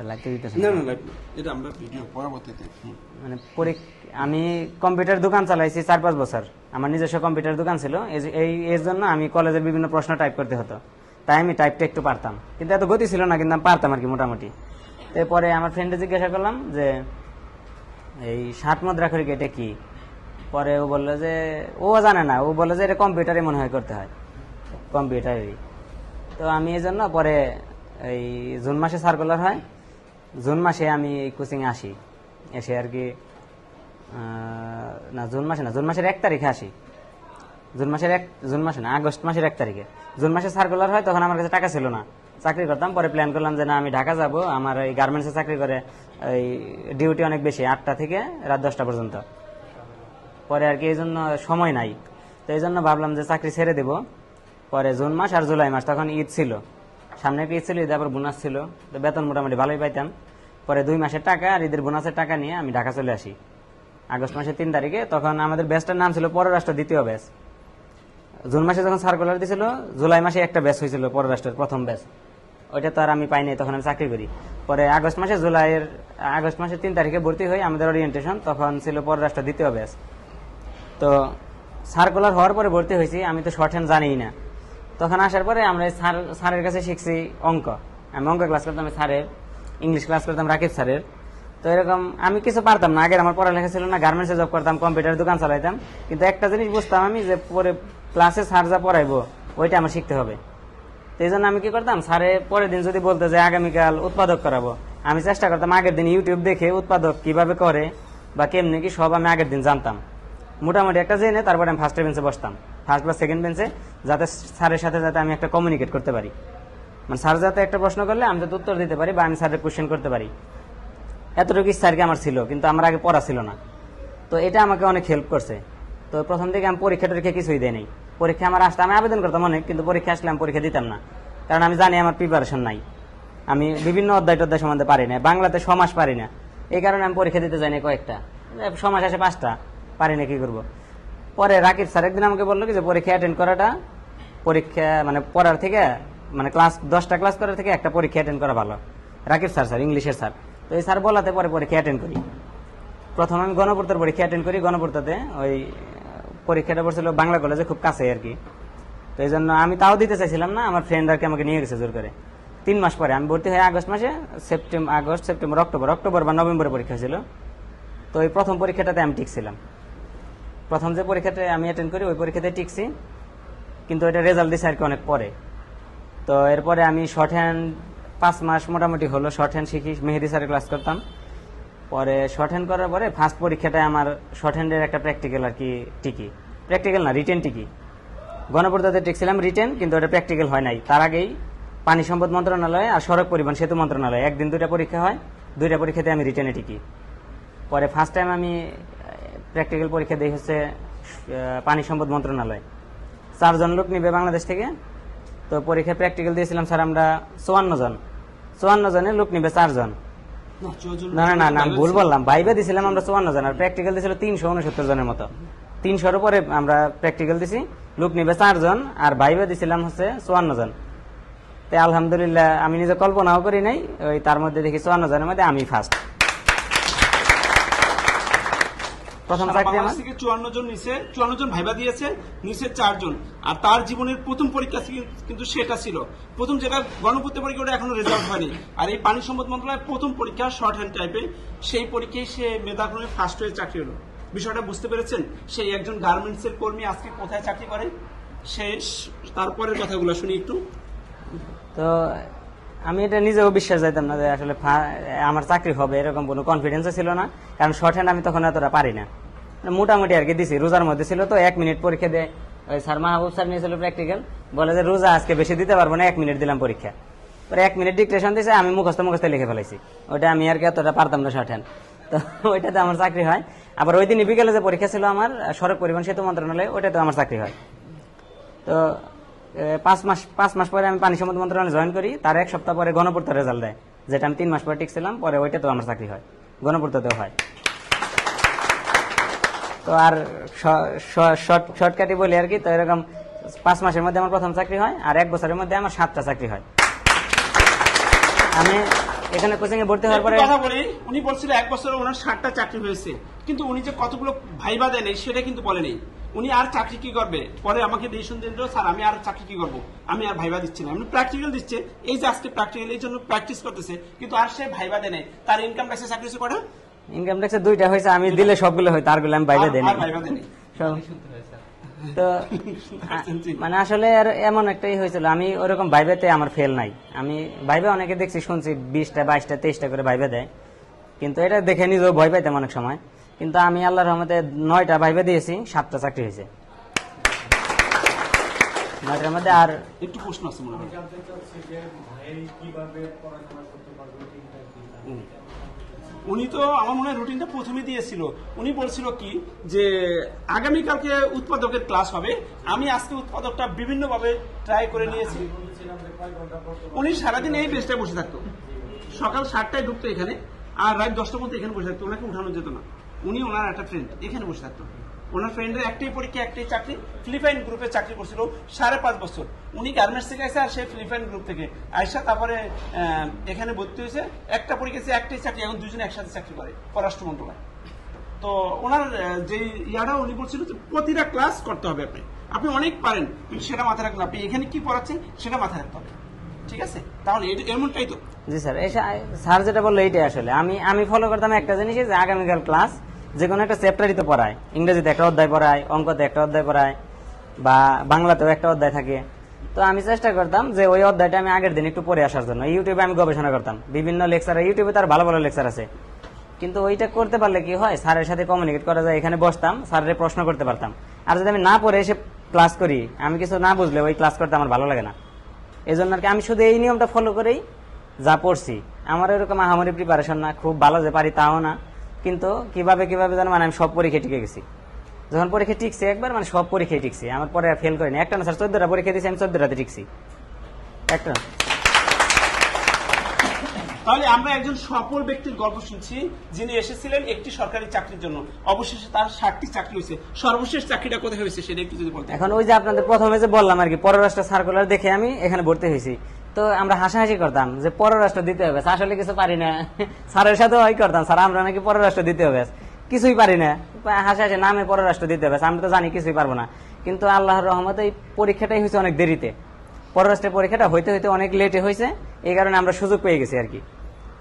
লাগতে দিতেছেন না না লাইভ এটা আমরা ভিডিও পরবর্তীতে মানে আমি কম্পিউটার দোকান চালাইছি 4-5 বছর। আমার নিজস্ব কম্পিউটার দোকান ছিল, এর জন্য আমি কলেজের বিভিন্ন প্রশ্ন টাইপ করতে হতো, তাই আমি টাইপটা একটু পারতাম, কিন্তু এত গতি ছিল না, কিন্তু আমি পারতাম আর কি মোটামুটি। এরপরে আমার ফ্রেন্ডে জিজ্ঞাসা করলাম যে এই 60 মুদ্রা খড়ি এটা কি, পরে ও বললো যে ও জানে না, ও বললো যে এটা কম্পিউটারে মনে হয় করতে হয়, কম্পিউটারেরই। তো আমি এই জন্য পরে এই জুন মাসে সার্কুলার হয়, জুন মাসে আমি এই কোচিংয়ে আসি, এসে আর কি না জুন মাসের 1 তারিখে আসি, আগস্ট মাসের 1 তারিখে জুন মাসে সার্কুলার হয়। তখন আমার কাছে টাকা ছিল না, চাকরি করতাম। পরে প্ল্যান করলাম যে না আমি ঢাকা যাব, আমার এই গার্মেন্টসে চাকরি করে এই ডিউটি অনেক বেশি, 8টা থেকে রাত 10টা পর্যন্ত। পরে আর কি এই জন্য সময় নাই, তো এই জন্য ভাবলাম যে চাকরি ছেড়ে দেব। পরে জুন মাস আর জুলাই মাস, তখন ঈদ ছিল, সামনে একটা ঈদ ছিল, ঈদে আবার বোনাস ছিল, তো বেতন মোটামুটি ভালোই পাইতাম। পরে 2 মাসের টাকা আর ঈদের বোনাসের টাকা নিয়ে আমি ঢাকা চলে আসি আগস্ট মাসের 3 তারিখে। তখন আমাদের ব্যাচটার নাম ছিল পররাষ্ট্র দ্বিতীয় ব্যাচ। জুন মাসে যখন সার্কুলার দিয়েছিল, জুলাই মাসে একটা ব্যাচ হয়েছিল পররাষ্ট্রের প্রথম ব্যাচ, ওইটা তো আর আমি পাইনি, তখন আমি চাকরি করি। পরে আগস্ট মাসের 3 তারিখে ভর্তি হই, আমাদের ওরিয়েন্টেশন তখন ছিল পররাষ্ট্র দ্বিতীয় ব্যাচ। তো সার্কুলার হওয়ার পরে ভর্তি হয়েছি, আমি তো শর্ট হ্যান্ড জানিই না। তখন আসার পরে আমরা স্যারের কাছে শিখছি অঙ্ক, আমি অঙ্ক ক্লাস করতাম স্যারের, ইংলিশ ক্লাস করতাম রাকিব স্যারের। তো এরকম আমি কিছু পারতাম না, আগের আমার পড়ালেখা ছিল না, গার্মেন্টসে জব করতাম, কম্পিউটার দোকান চালাইতাম, কিন্তু একটা জিনিস বুঝতাম আমি যে পরে ক্লাসে স্যার যা পড়াইবো ওইটা আমার শিখতে হবে। তো এই জন্য আমি কি করতাম, স্যারে পরের দিন যদি বলতে যে আগামীকাল উৎপাদক করাবো, আমি চেষ্টা করতাম আগের দিন ইউটিউব দেখে উৎপাদক কিভাবে করে বা কেমনি কি সব আমি আগের দিন জানতাম, মোটামুটি একটা জেনে তারপরে আমি ফার্স্ট বেঞ্চে বসতাম, ফার্স্ট বা সেকেন্ড বেঞ্চে, যাতে স্যারের সাথে যাতে আমি একটা কমিউনিকেট করতে পারি, মানে স্যার যাতে একটা প্রশ্ন করলে আমি যাতে উত্তর দিতে পারি বা আমি স্যারের কোশ্চেন করতে পারি, এতটুকু ইচ্ছা আর কি আমার ছিল। কিন্তু আমার আগে পড়া ছিল না, তো এটা আমাকে অনেক হেল্প করছে। তো প্রথম থেকে আমি পরীক্ষা টরীক্ষা কিছুই দেয় নাই, পরীক্ষা আমার আসতে আমি আবেদন করতাম অনেক, কিন্তু পরীক্ষা আসলে আমি পরীক্ষা দিতাম না, কারণ আমি জানি আমার প্রিপারেশন নাই, আমি বিভিন্ন অধ্যায় টধ্যায় সম্বন্ধে পারি না, বাংলাতে সমাস পারি না, এই কারণে আমি পরীক্ষা দিতে যাই না, কয়েকটা সমাস আসে 5টা পারি না, কি করবো। পরে রাকিব স্যার একদিন আমাকে বললো কি যে পরীক্ষা অ্যাটেন্ড করাটা, পরীক্ষা মানে পড়ার থেকে মানে ক্লাস 10টা ক্লাস করার থেকে একটা পরীক্ষা অ্যাটেন্ড করা ভালো। রাকিব স্যার ইংলিশের স্যার, তো এই স্যার বলাতে পরে পরীক্ষা অ্যাটেন্ড করি। প্রথম আমি গণপূর্তের পরীক্ষা অ্যাটেন্ড করি, গণপূর্তাতে ওই পরীক্ষাটা পড়ছিল বাংলা কলেজে খুব কাছে আর কি, তো এই জন্য আমি তাও দিতে চাইছিলাম না, আমার ফ্রেন্ড আর কি আমাকে নিয়ে গেছে জোর করে। 3 মাস পরে আমি ভর্তি হই আগস্ট মাসে, অক্টোবর বা নভেম্বরে পরীক্ষা ছিল। তো ওই প্রথম পরীক্ষাটাতে আমি টিকছিলাম, প্রথম যে পরীক্ষাটা আমি অ্যাটেন্ড করি ওই পরীক্ষাতে টিকছি, কিন্তু ওইটা রেজাল্ট দিচ্ছে আর কি অনেক পরে। তো এরপরে আমি শর্ট হ্যান্ড 5 মাস মোটামুটি হলো শর্ট হ্যান্ড শিখি, মেহেদি স্যারের ক্লাস করতাম। পরে শর্ট হ্যান্ড করার পরে ফার্স্ট পরীক্ষাটায় আমার শর্ট হ্যান্ডের একটা প্র্যাকটিক্যাল আর কি টিকি, প্র্যাকটিক্যাল না রিটেন টিকি, গণপূর্তাতে টিকছিলাম রিটেন, কিন্তু ওটা প্র্যাকটিক্যাল হয় নাই। তার আগেই পানি সম্পদ মন্ত্রণালয় আর সড়ক পরিবহন সেতু মন্ত্রণালয় একদিন 2টা পরীক্ষা হয়, 2টা পরীক্ষাতে আমি রিটেনে টিকি। পরে ফার্স্ট টাইম আমি প্র্যাকটিক্যাল পরীক্ষা দিই হচ্ছে পানি সম্পদ মন্ত্রণালয়, 4 জন লোক নিবে বাংলাদেশ থেকে। তো পরীক্ষায় প্র্যাকটিক্যাল দিয়েছিলাম স্যার আমরা 54 জনের লোক নিবে 4 জন, না ভুল বললাম, ভাইবা দিছিলাম আমরা 54 জন, আর প্র্যাকটিক্যাল দিয়েছিল 369 জনের মতো, 300-এর উপরে আমরা প্র্যাকটিক্যাল দিছি, লোক নিবে 4 জন, আর ভাইবা দিছিলাম হচ্ছে 54 জন। তাই আলহামদুলিল্লাহ আমি নিজে কল্পনাও করি নাই, ওই তার মধ্যে দেখি 54 জনের মধ্যে আমি ফার্স্ট। প্রথম চাকরি আমার থেকে 54 জন নিচে, 54 জন ভাইবা দিয়েছে, নিচে 4 জন, আর তার জীবনের প্রথম পরীক্ষা কিন্তু সেটা ছিল প্রথম, যেটা গণপূর্ত পরীক্ষা, ওটা এখনো রেজাল্ট হয়নি। আর এই পানি সম্পদ মন্ত্রণালয়ের প্রথম পরীক্ষা শর্ট হ্যান্ড টাইপে, সেই পরীক্ষায় সে মেধাক্রমে ফার্স্ট হয়ে চাকরি হলো। বিষয়টা বুঝতে পেরেছেন? সেই একজন গার্মেন্টস এর কর্মী আজকে কোথায় চাকরি করে, সে তারপরের কথাগুলো শুনি একটু। তো আমি এটা নিজেও বিশ্বাস যাইতাম না যে আসলে আমার চাকরি হবে, এরকম কোনো কনফিডেন্সও ছিল না, কারণ শর্ট হ্যান্ড আমি তখন এতটা পারি না, মোটামুটি আর কি দিছি। রোজার মধ্যে ছিল তো 1 মিনিট পরীক্ষা দেয়, ওই স্যার মাহবুব স্যার নিয়েছিল প্র্যাকটিক্যাল, বলে যে রোজা আজকে বেশি দিতে পারবো না, 1 মিনিট দিলাম পরীক্ষা। পরে 1 মিনিট ডিক্টেশন দিয়েছে, আমি মুখস্থ লিখে ফেলাইছি, ওইটা আমি আর কি এতটা পারতাম না শর্ট হ্যান্ড, তো ওইটাতে আমার চাকরি হয়। আবার ওই দিন বিকেলে যে পরীক্ষা ছিল আমার সড়ক পরিবহন সেতু মন্ত্রণালয়, ওইটাতে আমার চাকরি হয়। তো 5 মাস পরে আমি পানি সম্পদ মন্ত্রণালয়ে জয়েন করি, তার 1 সপ্তাহ পরে গণপূর্ত রেজাল্ট দেয়, যেটা আমি 3 মাস পরে টিকছিলাম, পরে ওইটাতেও আমার চাকরি হয়, গণপূর্ততেও হয়। তো আর শর্টকাটই বলি আর কি, তো এরকম 5 মাসের মধ্যে আমার প্রথম চাকরি হয়, আর 1 বছরের মধ্যে আমার 7টা চাকরি হয়। আমি এখানে কোচিং এ ভর্তি হওয়ার পরে কথা বলি, উনি বলছিল 1 বছরে ওনার 60টা চাকরি হয়েছে, কিন্তু উনি যে কতগুলো ভাইবা দেন সেটা কিন্তু বলেনি। উনি আর চাকরি কি করবে, পরে আমাকে ডিসিশন দিল স্যার আমি আর চাকরি কি করবো, আমি আর ভাইবা দিচ্ছি না, আমি প্র্যাকটিক্যাল দিচ্ছে। এই যে আজকে প্র্যাকটিক্যাল এই জন্য প্র্যাকটিস করতেছে, কিন্তু আর সে ভাইবা দেয় নাই। তার ইনকাম ট্যাক্সে চাকরি হচ্ছে কটা? ইনকাম ট্যাক্সে 2টা হয়েছে, আমি দিলে সবগুলো হয়, তারগুলো আমি বাইরে দেই না। আর ভাইবা দেয় নাই। তো মানে আসলে আর এমন একটাই হয়েছিল, আমি ওরকম ভাইবেতে আমার ফেল নাই। আমি ভাইবে অনেকে দেখছি, শুনছি 20টা 22টা 23টা করে ভাইবে দেয়, কিন্তু এটা দেখে নিজেও ভয় পাইতাম অনেক সময়। কিন্তু আমি আল্লাহর রহমতে 9টা ভাইবে দিয়েছি, 7টা চাকরি হয়েছে 9টার মধ্যে। আর একটু প্রশ্ন আছে মনে হয়, উনি তো আমার মনে হয় রুটিনটা প্রথমে দিয়েছিল। উনি বলছিল কি যে আগামীকালকে উৎপাদকের ক্লাস হবে, আমি আজকে উৎপাদকটা বিভিন্ন ভাবে ট্রাই করে নিয়েছি। উনি সারাদিন এই বেঞ্চটায় বসে থাকতো, সকাল 7টায় ঢুকতো এখানে, আর রাত 10টার মধ্যে এখানে বসে থাকতো, ওনাকে উঠানো যেত না। উনি ওনার একটা ফ্রেন্ড এখানে বসে থাকতো, ওনার ফ্রেন্ডের একটাই পরীক্ষা একটাই চাকরি, ফিলিপাইন গ্রুপে চাকরি করছিল 5.5 বছর। উনি গার্মেন্টস থেকে আসে, আর সে ফিলিপাইন গ্রুপ থেকে আইসা তারপরে এখানে ভর্তি হয়েছে, একটা পরীক্ষা একটাই চাকরি, এখন দুজনে একসাথে চাকরি করে পররাষ্ট্র মন্ত্রণালয়। তো ওনার যে ইয়াটা উনি বলছিল যে প্রতিটা ক্লাস করতে হবে, আপনি অনেক পারেন, সেটা মাথায় রাখবেন, আপনি এখানে কি পড়াচ্ছেন সেটা মাথায় রাখতে হবে, ঠিক আছে? তাহলে এমনটাই তো। জি স্যার, স্যার যেটা বললো এইটাই আসলে আমি ফলো করতাম একটা জিনিস, যে আগামীকাল ক্লাস যে কোনো একটা চ্যাপ্টারই তো পড়ায়, ইংরেজিতে একটা অধ্যায় পড়ায়, অঙ্কতে একটা অধ্যায় পড়ায়, বা বাংলাতেও একটা অধ্যায় থাকে। তো আমি চেষ্টা করতাম যে ওই অধ্যায়টা আমি আগের দিন একটু পড়ে আসার জন্য। ইউটিউবে আমি গবেষণা করতাম, বিভিন্ন লেকচার, ইউটিউবে তার ভালো ভালো লেকচার আছে, কিন্তু ওইটা করতে পারলে কি হয়, স্যারের সাথে কমিউনিকেট করা যায়। এখানে বসতাম, স্যারের প্রশ্ন করতে পারতাম। আর যদি আমি না পড়ে এসে ক্লাস করি, আমি কিছু না বুঝলে ওই ক্লাস করতে আমার ভালো লাগে না। এই জন্য আর কি আমি শুধু এই নিয়মটা ফলো করেই যা পড়ছি। আমার এরকম আহামরি প্রিপারেশন না, খুব ভালো যে পারি তাও না, কিন্তু কিভাবে জানো, মানে আমি সব পরীক্ষা টিকে গেছি। যখন পরীক্ষা টিকছে একবার, মানে সব পরীক্ষায় টিকছি, আমার পরে ফেল করিনি একটা না স্যার, 14টা পরীক্ষা দিয়েছি আমি, 14টাতে টিকছি একটা। তাহলে আমরা একজন সফল ব্যক্তির গল্প শুনছি, যিনি এসেছিলেন একটি সরকারি চাকরির জন্য, অবশেষে তার 60টি চাকরি হয়েছে। সর্বশেষ চাকরিটা কোথায় হয়েছে সেটা একটু যদি বলতেন। এখন ওই যে আপনাদের প্রথমে যে বললাম আর কি, পররাষ্ট্র সার্কুলার দেখে আমি এখানে ভর্তি হয়েছি। তো আমরা হাসাহাসি করতাম যে পররাষ্ট্র দিতে হবে, আসলে কিছু পারি না। স্যারের সাথে ওই করতাম, স্যার আমরা নাকি পররাষ্ট্র দিতে হবে, কিছুই পারি না, হাসাহাসি নামে পররাষ্ট্র দিতে হবে, আমি তো জানি কিছুই পারবো না। কিন্তু আল্লাহর রহমতে এই পরীক্ষাটাই হয়েছে অনেক দেরিতে, পররাষ্ট্রের পরীক্ষাটা হইতে হইতে অনেক লেটে হয়েছে, এই কারণে আমরা সুযোগ পেয়ে গেছি আর কি,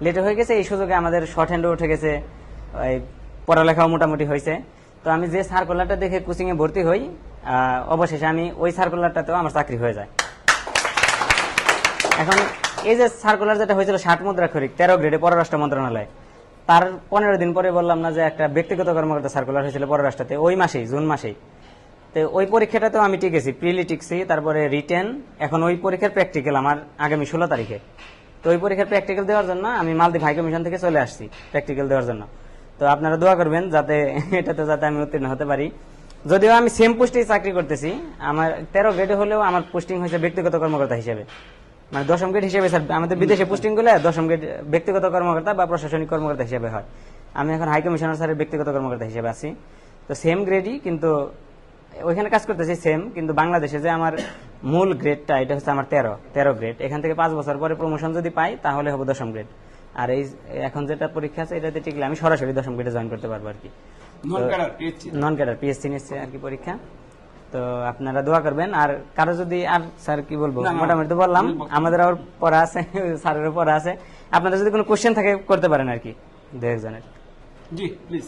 লেটে হয়ে গেছে। এই সুযোগে আমাদের শর্ট হ্যান্ডও উঠে গেছে, পড়ালেখাও মোটামুটি হয়েছে। তো আমি যে সার্কুলারটা দেখে কোচিং এ ভর্তি হই, অবশেষে আমি ওই সার্কুলারটাতেও আমার চাকরি হয়ে যায়। এখন এই যে সার্কুলার যেটা হয়েছিল 60 মুদ্রাক্ষরিক 13 গ্রেডে পররাষ্ট্র মন্ত্রণালয়, তার 15 দিন পরে বললাম না যে একটা ব্যক্তিগত কর্মকর্তা সার্কুলার হয়েছিল পররাষ্ট্রতে, ওই মাসেই, জুন মাসেই। তো ওই পরীক্ষাটাতেও আমি টিকেছি, প্রিলি টিকছি, তারপরে রিটেন, এখন ওই পরীক্ষার প্র্যাকটিক্যাল আমার আগামী 16 তারিখে। তো ওই পরীক্ষার প্র্যাকটিক্যাল দেওয়ার জন্য আমি মালদ্বীপ হাই কমিশন থেকে চলে আসছি প্র্যাকটিক্যাল দেওয়ার জন্য। তো আপনারা দোয়া করবেন যাতে যাতে আমি উত্তীর্ণ হতে পারি। যদিও আমি সেম পোস্টেই চাকরি করতেছি, আমার 13 গ্রেডে হলেও আমার পোস্টিং হয়েছে ব্যক্তিগত কর্মকর্তা হিসেবে, মানে 10ম গ্রেড হিসেবে। স্যার আমাদের বিদেশে পোস্টিং গুলো 10ম গ্রেড ব্যক্তিগত কর্মকর্তা বা প্রশাসনিক কর্মকর্তা হিসেবে হয়, আমি এখন হাই কমিশনার স্যারের ব্যক্তিগত কর্মকর্তা হিসেবে আছি। তো সেম গ্রেডই, কিন্তু ওইখানে কাজ করতেছি সেম, কিন্তু বাংলাদেশে যে আমার মূল গ্রেডটা এটা হচ্ছে আমার 13 গ্রেড। এখান থেকে 5 বছর পরে প্রমোশন যদি পাই তাহলে হবে 10ম গ্রেড। আর এই এখন যেটা পরীক্ষা আছে এটাতে টিকলে আমি সরাসরি 10ম গ্রেডে জয়েন করতে পারবো আর কি। নন ক্যাডার পিএসসি নিচ্ছে আর কি পরীক্ষা। তো আপনারা দোয়া করবেন। আর কারো যদি, আর স্যার কি বলবো, মোটামুটি তো বললাম, আমাদের আবার পড়া আছে, স্যারেরও পড়া আছে, আপনাদের যদি কোনো কোশ্চেন থাকে করতে পারেন আর কি, 2-1 জি প্লিজ।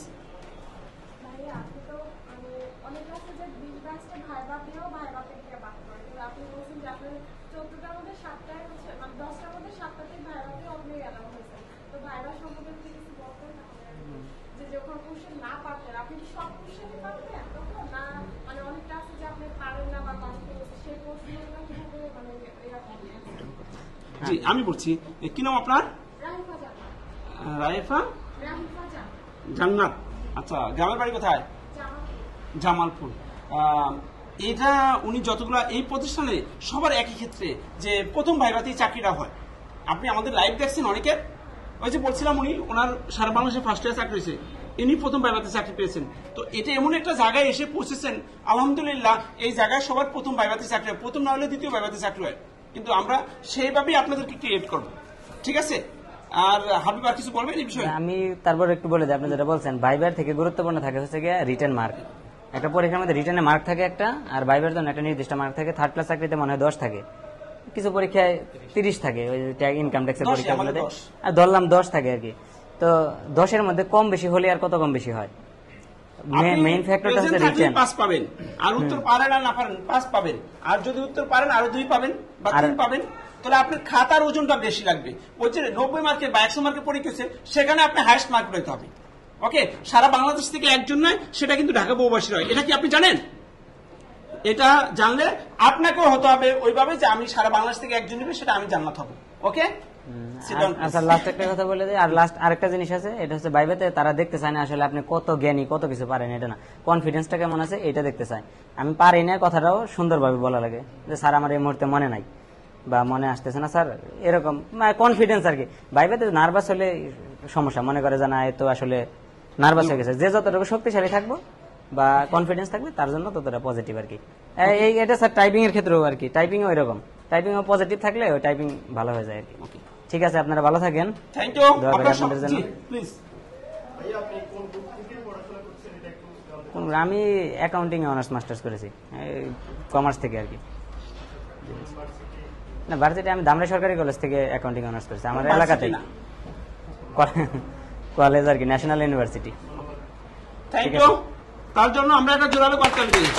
জি আমি বলছি, কি নাম আপনার? রাইফা জান্নাত। আচ্ছা, গ্রামের বাড়ি কোথায়? জামালপুর। এটা উনি যতগুলা এই প্রতিষ্ঠানে সবার একই ক্ষেত্রে যে প্রথম ভাইভাতেই চাকরিটা হয়। আপনি আমাদের লাইভ দেখছেন অনেকের, ওই যে বলছিলাম উনি ওনার সারা বাংলাদেশে ফার্স্ট ইয়ার চাকরি হয়েছে, ইনি প্রথম ভাইভাতে চাকরি পেয়েছেন। তো এটা এমন একটা জায়গায় এসে পৌঁছেছেন, আলহামদুলিল্লাহ। এই জায়গায় সবার প্রথম ভাইভাতে চাকরি হয়, প্রথম না হলে দ্বিতীয় ভাইভাতে চাকরি হয়, কিন্তু আমরা সেইভাবেই আপনাদেরকে ক্রিয়েট করবো, ঠিক আছে? আর হাবিব আর কিছু বলবেন এই বিষয়ে? আমি তারপর একটু বলে দিই, আপনি যেটা বলছেন ভাইবার থেকে গুরুত্বপূর্ণ থাকে হচ্ছে গিয়ে রিটেন মার্ক। একটা পরীক্ষার মধ্যে রিটেনে মার্ক থাকে একটা, আর ভাইবার জন্য একটা নির্দিষ্ট মার্ক থাকে। থার্ড ক্লাস চাকরিতে মনে হয় 10 থাকে, কিছু পরীক্ষায় 30 থাকে, ওই ইনকাম ট্যাক্সের 10 পরীক্ষাগুলোতে, আমাদের 10 আর ধরলাম 10 থাকে আর কি। তো 10-এর মধ্যে কম বেশি হলে আর কত কম বেশি হয়? মেইন ফ্যাক্টরটা হচ্ছে রিটেন। পাস পাবেন, আর উত্তর পারেন আর না পারেন পাস পাবেন, আর যদি উত্তর পারেন আরো 2 পাবেন বা 3 পাবেন, তাহলে আপনার খাতার ওজনটা বেশি লাগবে। ওই যে 90 মার্কের বা 100 মার্কের পরীক্ষা সেখানে আপনি হাইয়েস্ট মার্ক পেতে হবে। ওকে, সারা বাংলাদেশ থেকে একজন নয়, সেটা কিন্তু ঢাকা বহুবাসী হয়। এটা কি আপনি জানেন? এটা জানলে আপনাকেও হতে হবে ওইভাবে যে আমি সারা বাংলাদেশ থেকে একজন নেবে, সেটা আমি জান্নাত হব। ওকে, আচ্ছা লাস্ট একটা কথা বলে দিই। আর লাস্ট আরেকটা জিনিস আছে, এটা হচ্ছে ভাইভাতে তারা দেখতে চায় না আসলে আপনি কত জ্ঞানী, কত কিছু পারেন, এটা না, কনফিডেন্সটা কেমন আছে এটা দেখতে চায়। আমি পারি না কথাটাও সুন্দরভাবে বলা লাগে, যে স্যার আমার এই মুহূর্তে মনে নাই বা মনে আসতেছে না স্যার, এরকম কনফিডেন্স আর কি। ভাইভাতে নার্ভাস হলে সমস্যা, মনে করে জানা তো আসলে নার্ভাস হয়ে গেছে। যে যতটুকু শক্তিশালী থাকবো বা কনফিডেন্স থাকবে তার জন্য ততটা পজিটিভ আর কি। এটা স্যার টাইপিং এর ক্ষেত্রেও আর কি, টাইপিং ওই রকম, টাইপিং ও পজিটিভ থাকলে ওই টাইপিং ভালো হয়ে যায় আর কি। ঠিক আছে, আপনারা ভালো থাকেন। থ্যাংক ইউ দোয়া করি আপনাদের জন্য। প্লিজ। আমি অ্যাকাউন্টিং এ অনার্স মাস্টার্স করেছি, কমার্স থেকে আর কি। না, ভার্সিটি আমি ধামরাই সরকারি কলেজ থেকে অ্যাকাউন্টিং অনার্স করেছি, আমার এলাকাতে কলেজ আর কি, ন্যাশনাল ইউনিভার্সিটি। Thank you. তার জন্য আমরা একটা জোরালো বার্তা দিই।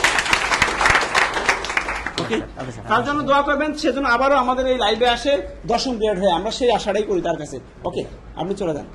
তার জন্য দোয়া করবেন, সেজন্য আবারও আমাদের এই লাইভে আসে 10ম গ্রেড হয়ে, আমরা সেই আশাটাই করি তার কাছে। ওকে, আপনি চলে যান।